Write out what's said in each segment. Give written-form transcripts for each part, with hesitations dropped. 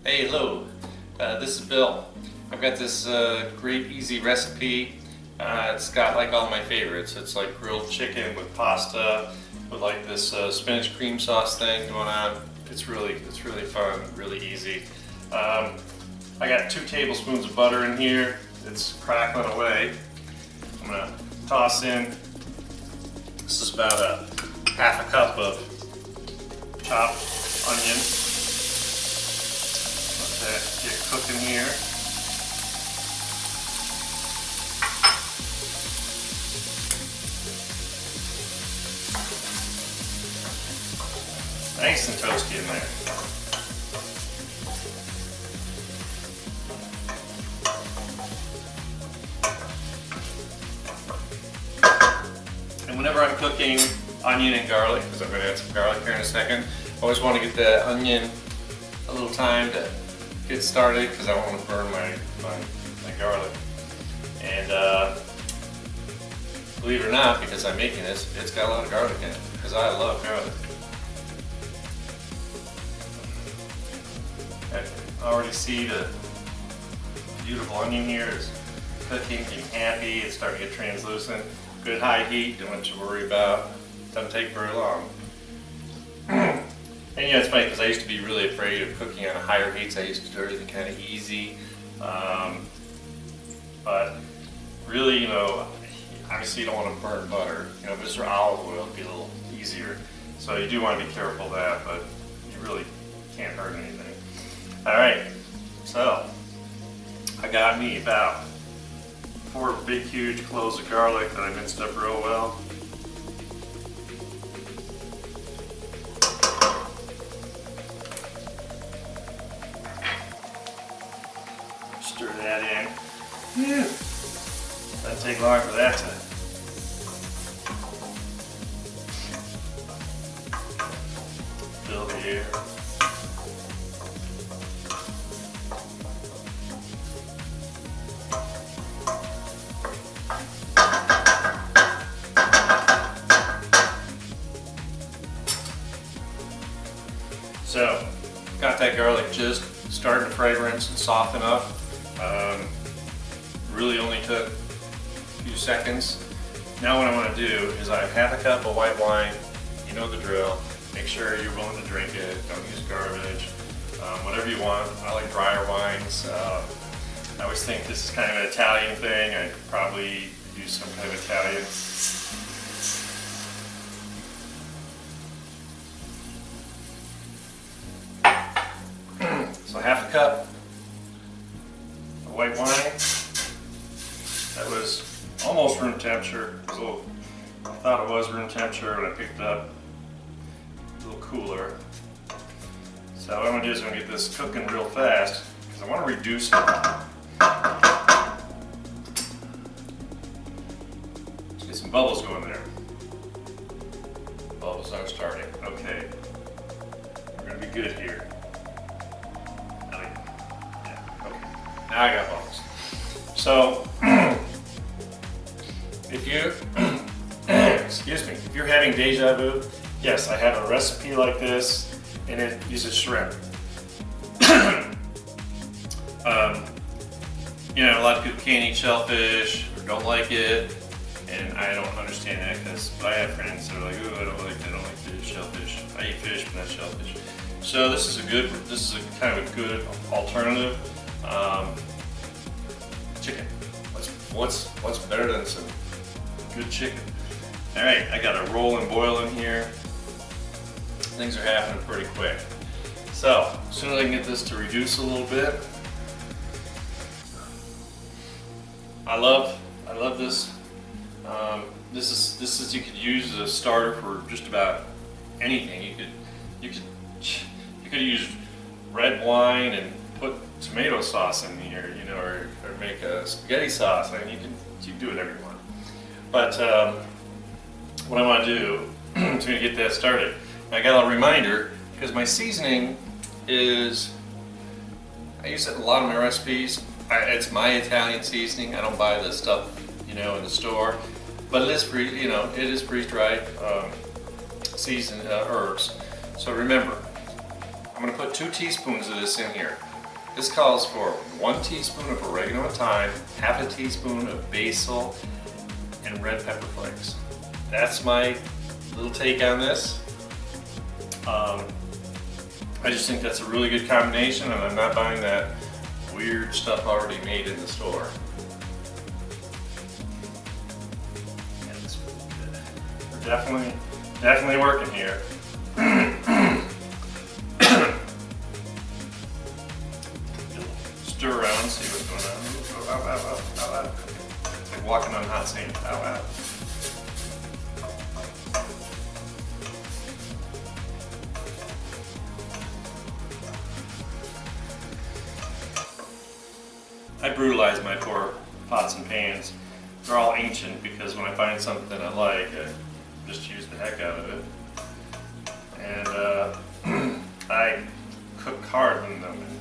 Hey, hello. This is Bill. I've got this great easy recipe. It's got like all my favorites. It's like grilled chicken with pasta, with like this spinach cream sauce thing going on. It's really fun, really easy. I got 2 tablespoons of butter in here. It's crackling away. I'm gonna toss in. This is about a half a cup of chopped onion. Let that get cooking here. Nice and toasty in there. And whenever I'm cooking onion and garlic, because I'm going to add some garlic here in a second, I always want to get the onion a little time to get started because I don't want to burn my garlic. And believe it or not, because I'm making this, it's got a lot of garlic in it because I love garlic. I already see the beautiful onion here is cooking, getting happy, it's starting to get translucent. Good high heat, don't have to worry about. Doesn't take very long. And yeah, it's funny because I used to be really afraid of cooking on higher heats. I used to do everything kind of easy. But really, obviously you don't want to burn butter. If it's olive oil, it'd be a little easier. So you do want to be careful of that, but you really can't hurt anything. Alright, so I got me about 4 big huge cloves of garlic that I minced up real well. Stir that in. Doesn't take long for that to fill the air. So, got that garlic just starting to fragrance and soften up. Really only took a few seconds. Now what I want to do is I have half a cup of white wine. You know the drill. Make sure you're willing to drink it. Don't use garbage. Whatever you want. I like drier wines. I always think this is kind of an Italian thing. I could probably use some kind of Italian. So half a cup of white wine. That was almost room temperature. I thought it was room temperature when I picked it up. A little cooler. So what I'm going to do is I'm going to get this cooking real fast because I want to reduce it. Let's get some bubbles going there. Bubbles are starting. Okay. We're going to be good here. Now I got bubbles. So, if you, excuse me, if you're having deja vu, yes, I have a recipe like this, and it uses shrimp. A lot of people can't eat shellfish or don't like it, and I don't understand that because I have friends that are like, "Oh, I don't like fish, shellfish. I eat fish, but not shellfish." So this is a kind of a good alternative. Chicken. What's better than some good chicken? All right, I got a roll and boil in here. Things are happening pretty quick. So as soon as I can get this to reduce a little bit, I love this. This is you could use as a starter for just about anything. You could use red wine and put tomato sauce in here, or make a spaghetti sauce. I mean, you can do whatever you want. But what I want to do to get that started, I got a reminder because my seasoning is, I use it in a lot of my recipes. It's my Italian seasoning. I don't buy this stuff, in the store. But it is freeze-dried seasoned herbs. So remember, I'm going to put 2 teaspoons of this in here. This calls for 1 teaspoon of oregano and thyme, half a teaspoon of basil, and red pepper flakes. That's my little take on this. I just think that's a really good combination, and I'm not buying that weird stuff already made in the store. Yeah, that's really good. We're definitely working here. Stir around and see what's going on. Ow, ow, ow, ow, ow. It's like walking on hot sand. Ow, ow. I brutalize my poor pots and pans. They're all ancient because when I find something I like, I just use the heck out of it. And I cook hard in them. And,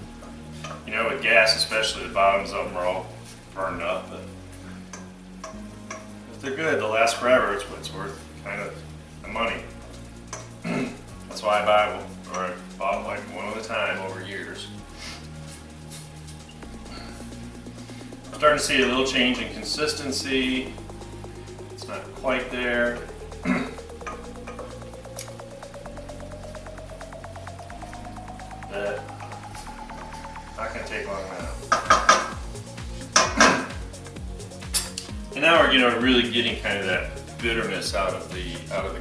you know, with gas especially, the bottoms of them are all burned up. But if they're good, they'll last forever. It's what's worth kind of the money. That's why I buy them, or I bought like one at a time over years. I'm starting to see a little change in consistency. It's not quite there. But not gonna take long now. And now we're really getting kind of that bitterness out of the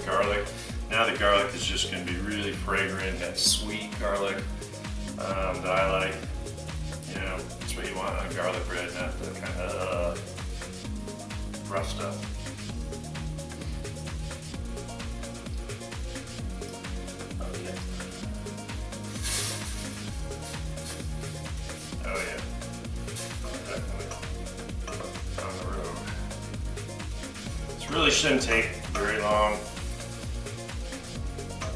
garlic. Now the garlic is just gonna be really fragrant, that sweet garlic that I like. You know, that's what you want on garlic bread, not the kind of rough stuff. Okay. Oh yeah. Oh, definitely. On the road. This really shouldn't take very long.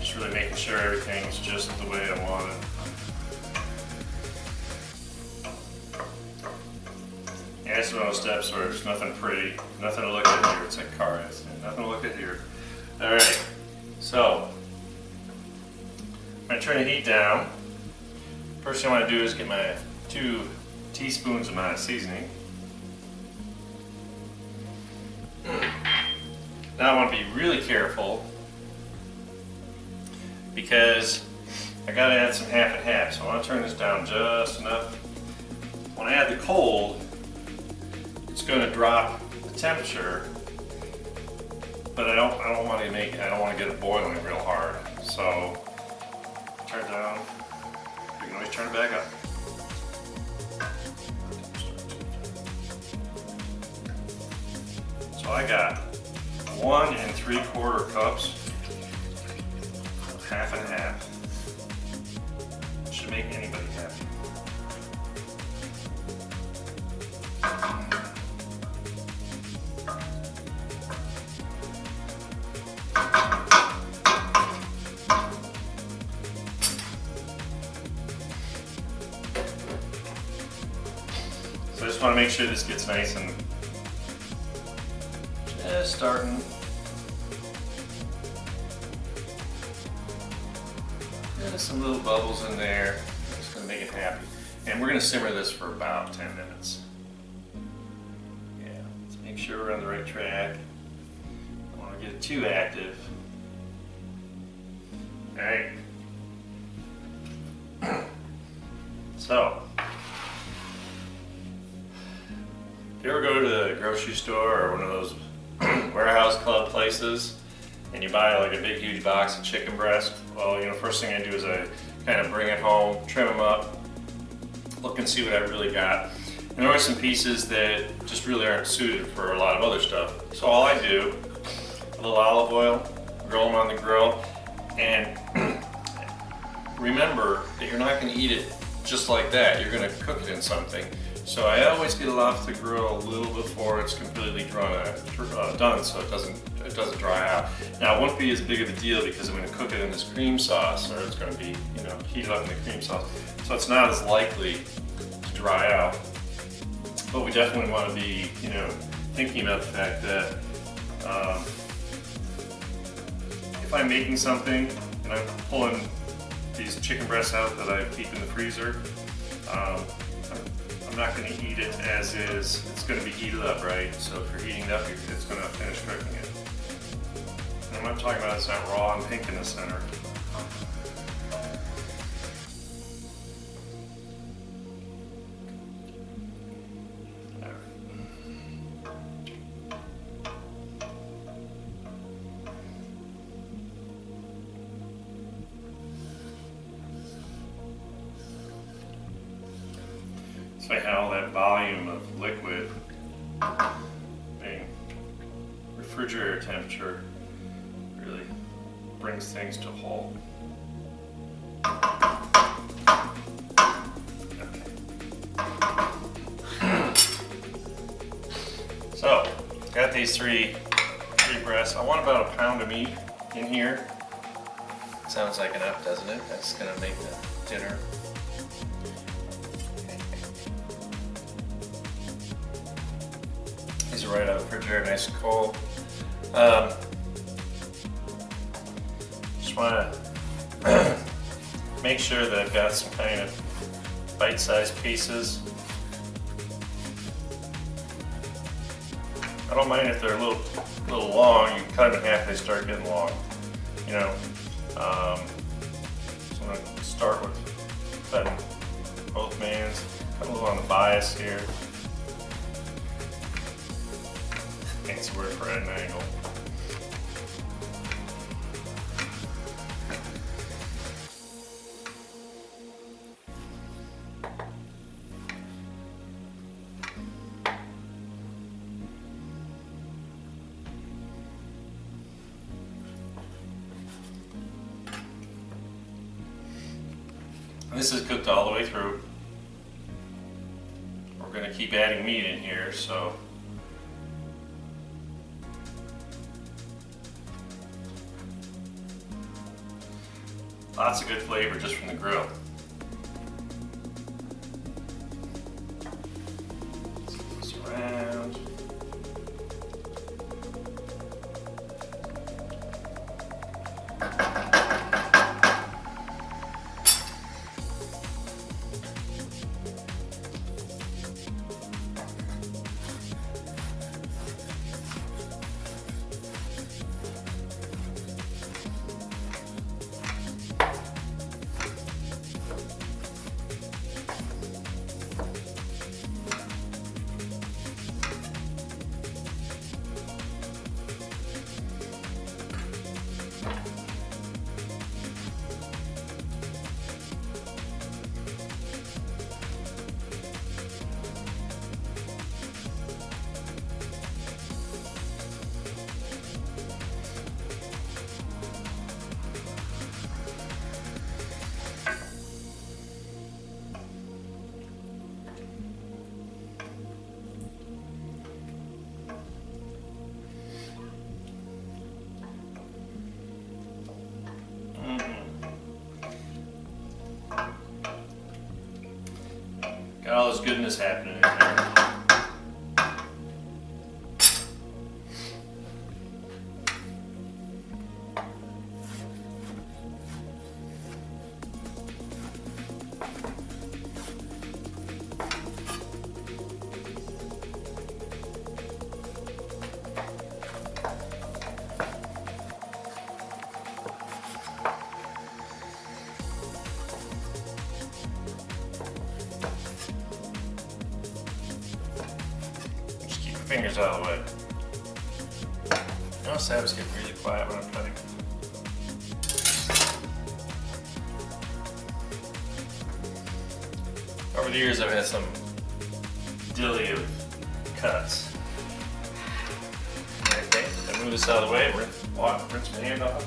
Just really making sure everything's just the way I want it. Yeah, it's one of those steps where there's nothing pretty, nothing to look at here. It's like car accident, nothing to look at here. All right, so I'm gonna turn the heat down. First thing I want to do is get my 2 teaspoons of my seasoning. Now I want to be really careful because I gotta add some half and half. So I want to turn this down just enough. When I add the cold, it's going to drop the temperature, but I don't want to get it boiling real hard. So turn it down. You can always turn it back up. So I got 1 3/4 cups, half and half. Should make anybody happy. So I just want to make sure this gets nice and just starting. There's some little bubbles in there. Just going to make it happy. And we're going to simmer this for about 10 minutes. Yeah, let's make sure we're on the right track. I don't want to get it too active. Alright. So, if you ever go to the grocery store or one of those warehouse club places and you buy like a big huge box of chicken breast, well, first thing I do is I kind of bring it home, trim them up, look and see what I really got. And there are some pieces that just really aren't suited for a lot of other stuff. So all I do, a little olive oil, grill them on the grill, and remember that you're not going to eat it just like that. You're going to cook it in something. So I always get it off the grill a little before it's completely done, so it doesn't dry out. Now it won't be as big of a deal because I'm going to cook it in this cream sauce, or it's going to be heated up in the cream sauce, so it's not as likely to dry out. But we definitely want to be thinking about the fact that if I'm making something and I'm pulling these chicken breasts out that I keep in the freezer, I'm not going to eat it as is. It's going to be heated up, right? So if you're heating it up, it's going to finish cooking it. And what I'm talking about is that raw and pink in the center. So I had all that volume of liquid being refrigerator temperature really brings things to a halt. Okay. So, got these three breasts. I want about a pound of meat in here. Sounds like enough, doesn't it? That's gonna make the dinner. These are right out of the refrigerator, nice and cold. Just want to make sure that I've got some kind of bite-sized pieces. I don't mind if they're a little long. You cut them in half, they start getting long. You know. So I'm going to start with cutting both mans. Cut a little on the bias here. Fancy word for at an angle. This is cooked all the way through. We're going to keep adding meat in here, so lots of good flavor just from the grill. Flip this around. Got all this goodness happening in here. Fingers out of the way. Notice I was getting really quiet when I'm cutting. Over the years I've had some dilly of cuts. Okay, I move this out of the way, rinse my hand off.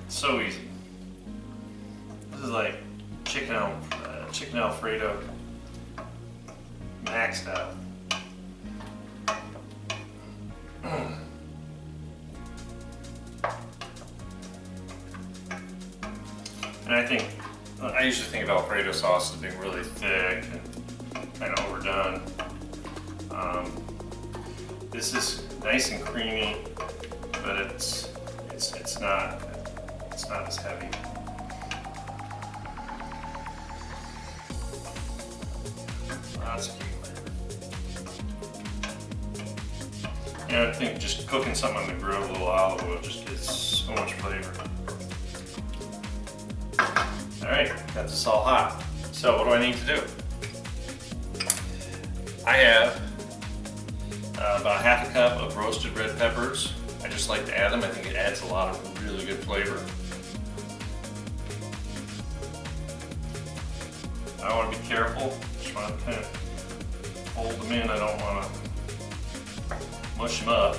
So easy. This is like chicken Alfredo maxed out. I usually think of Alfredo sauce as being really thick and kind of overdone. This is nice and creamy, but it's not as heavy. Lots of flavor. And I think just cooking something on the grill with a little olive oil just gets so much flavor. Alright, got this all hot. So what do I need to do? I have about half a cup of roasted red peppers. I just like to add them. I think it adds a lot of really good flavor. I want to be careful. Just want to kind of hold them in. I don't want to mush them up.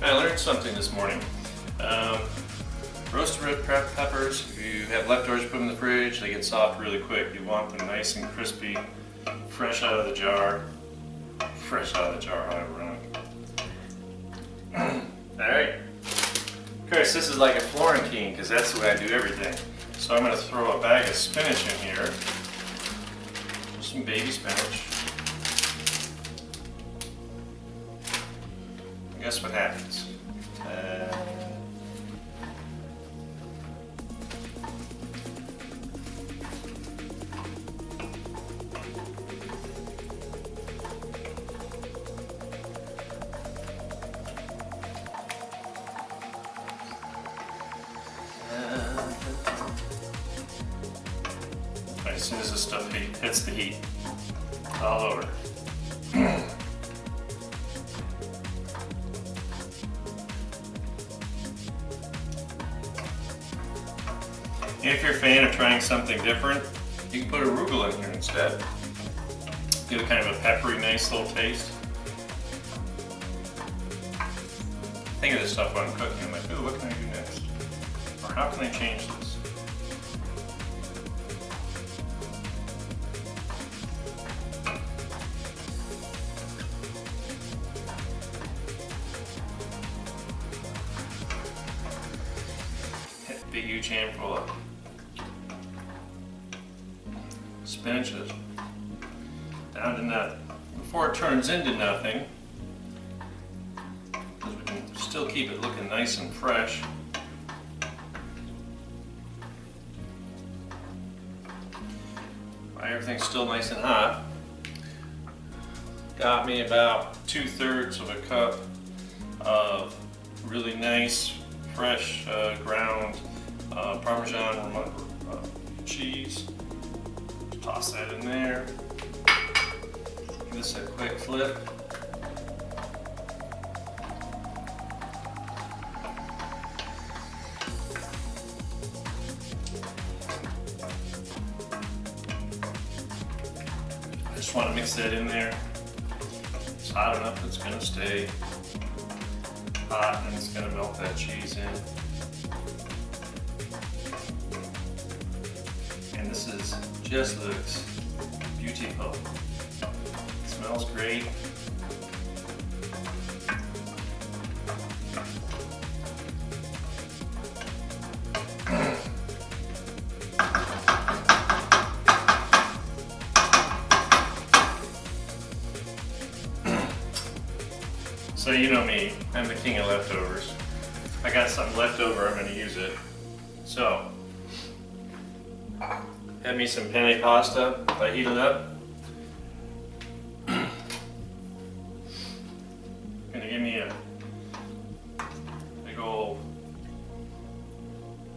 I learned something this morning. Roasted red peppers, if you have leftovers, put them in the fridge, they get soft really quick. You want them nice and crispy, fresh out of the jar. Fresh out of the jar, however. Alright. Of course, this is like a Florentine, because that's the way I do everything. So I'm going to throw a bag of spinach in here. Just some baby spinach. And guess what happens? As soon as this stuff hits the heat, all over. If you're a fan of trying something different, you can put arugula in here instead. Give it kind of a peppery, nice little taste. Think of this stuff when I'm cooking. I'm like, ooh, what can I do next? Or how can I change this? Big huge handful of spinaches down to nothing. Before it turns into nothing, because we can still keep it looking nice and fresh. While everything's still nice and hot, got me about 2/3 of a cup of really nice, fresh, ground Parmesan cheese. Toss that in there. Give this a quick flip. I just want to mix that in there. It's hot enough it's going to stay hot and it's going to melt that cheese in. And this just looks beautiful. It smells great. So you know me, I'm the king of leftovers. If I got something left over, I'm going to use it. So, had me some penne pasta. I heat it up. Gonna give me a big old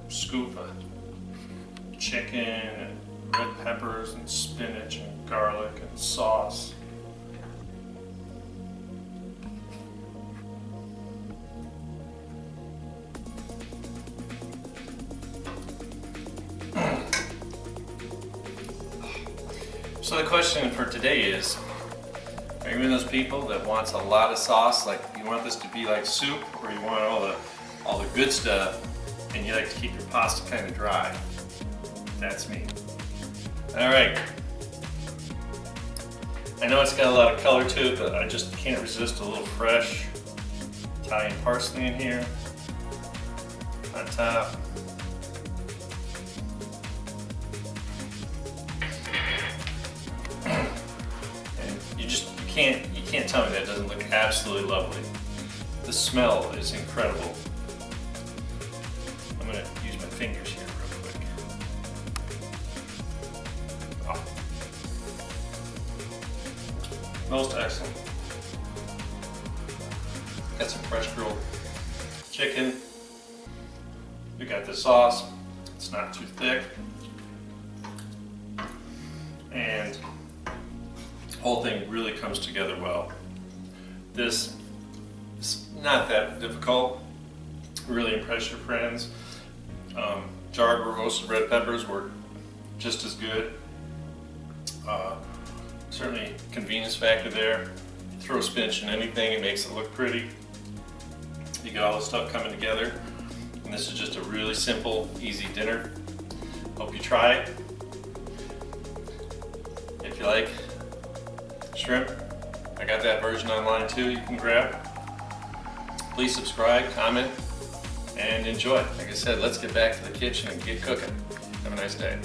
scoop of chicken and red peppers and spinach and garlic and sauce. So the question for today is, are you one of those people that wants a lot of sauce, like you want this to be like soup, or you want all the good stuff and you like to keep your pasta kind of dry? That's me. Alright. I know it's got a lot of color to it, but I just can't resist a little fresh Italian parsley in here. on top. And you can't tell me that doesn't look absolutely lovely. The smell is incredible. I'm gonna use my fingers here real quick. Oh. Most excellent. Got some fresh grilled chicken. We got the sauce. It's not too thick. And the whole thing really comes together well. This is not that difficult. Really impress your friends. Jarred or roasted red peppers were just as good. Certainly convenience factor there. Throw spinach in anything, it makes it look pretty. You get all the stuff coming together. And this is just a really simple, easy dinner. Hope you try it. If you like shrimp, I got that version online too you can grab. Please subscribe, comment, and enjoy. Like I said, let's get back to the kitchen and get cooking. Have a nice day.